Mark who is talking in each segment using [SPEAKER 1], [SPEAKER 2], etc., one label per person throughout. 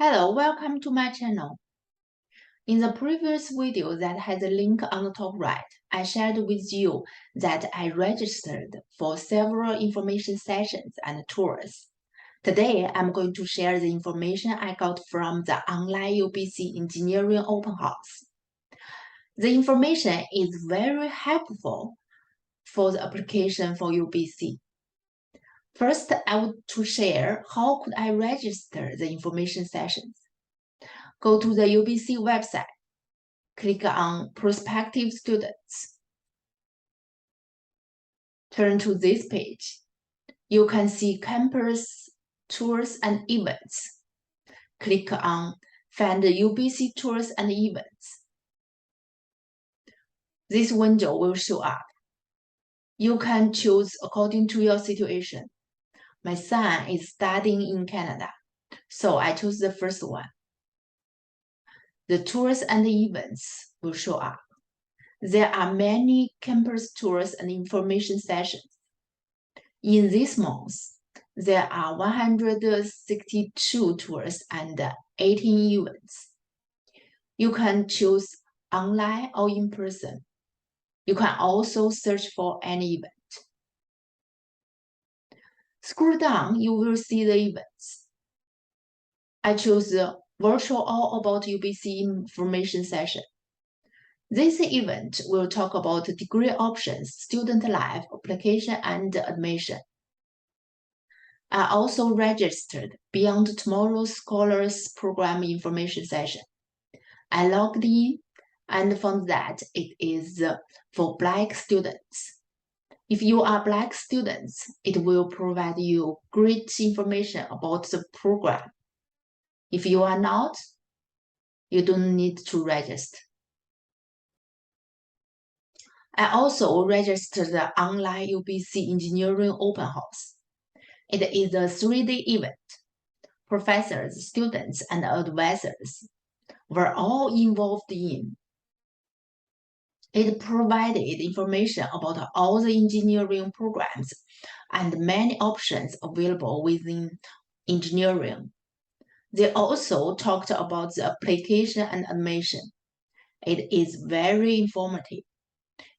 [SPEAKER 1] Hello, welcome to my channel. In the previous video that has a link on the top right, I shared with you that I registered for several information sessions and tours. Today, I'm going to share the information I got from the online UBC Engineering Open House. The information is very helpful for the application for UBC. First, I want to share how could I register the information sessions. Go to the UBC website. Click on Prospective Students. Turn to this page. You can see campus tours and events. Click on Find UBC Tours and Events. This window will show up. You can choose according to your situation. My son is studying in Canada, so I chose the first one. The tours and events will show up. There are many campus tours and information sessions. In this month, there are 162 tours and 18 events. You can choose online or in person. You can also search for any event. Scroll down, you will see the events. I chose the Virtual All About UBC Information session. This event will talk about degree options, student life, application, and admission. I also registered Beyond Tomorrow's Scholars Program information session. I logged in and found that it is for Black students. If you are Black students, it will provide you great information about the program. If you are not, you don't need to register. I also registered the online UBC Engineering Open House. It is a 3-day event. Professors, students, and advisors were all involved in. It provided information about all the engineering programs and many options available within engineering. They also talked about the application and admission. It is very informative.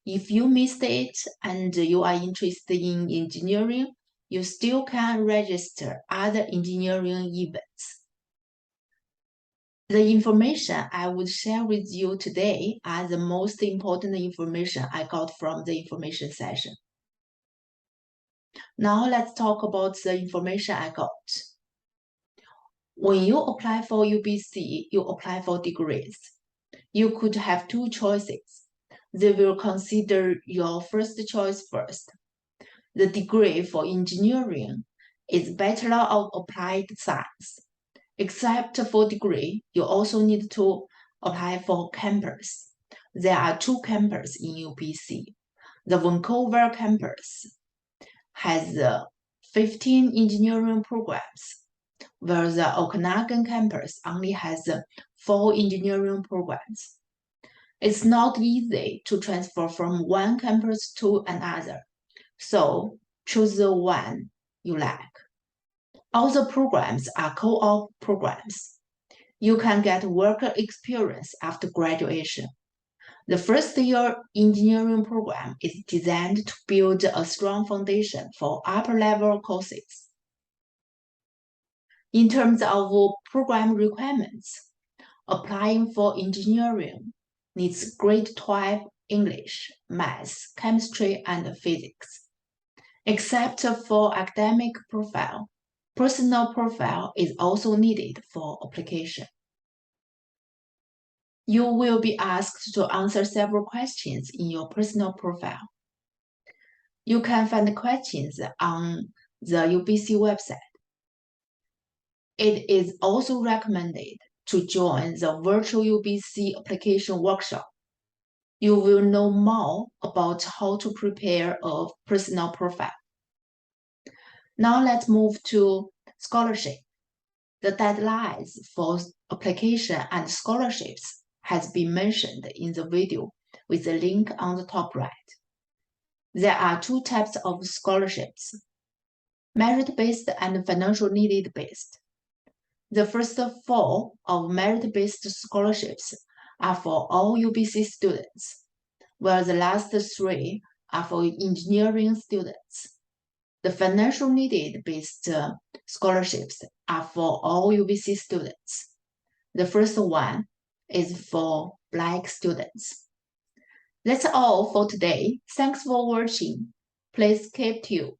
[SPEAKER 1] If you missed it and you are interested in engineering, you still can register other engineering events. The information I would share with you today are the most important information I got from the information session. Now let's talk about the information I got. When you apply for UBC, you apply for degrees. You could have two choices. They will consider your first choice first. The degree for engineering is Bachelor of Applied Science. Except for degree, you also need to apply for campus. There are two campuses in UBC. The Vancouver campus has 15 engineering programs, where the Okanagan campus only has 4 engineering programs. It's not easy to transfer from one campus to another, so choose the one you like. All the programs are co-op programs. You can get work experience after graduation. The first-year engineering program is designed to build a strong foundation for upper-level courses. In terms of program requirements, applying for engineering needs grade 12 English, math, chemistry, and physics. Except for academic profile, personal profile is also needed for application. You will be asked to answer several questions in your personal profile. You can find the questions on the UBC website. It is also recommended to join the virtual UBC application workshop. You will know more about how to prepare a personal profile. Now let's move to scholarship. The deadlines for application and scholarships has been mentioned in the video with the link on the top right. There are two types of scholarships, merit-based and financial need-based. The first four of merit-based scholarships are for all UBC students, while the last three are for engineering students. The financial needed-based scholarships are for all UBC students. The first one is for Black students. That's all for today. Thanks for watching. Please keep tuned.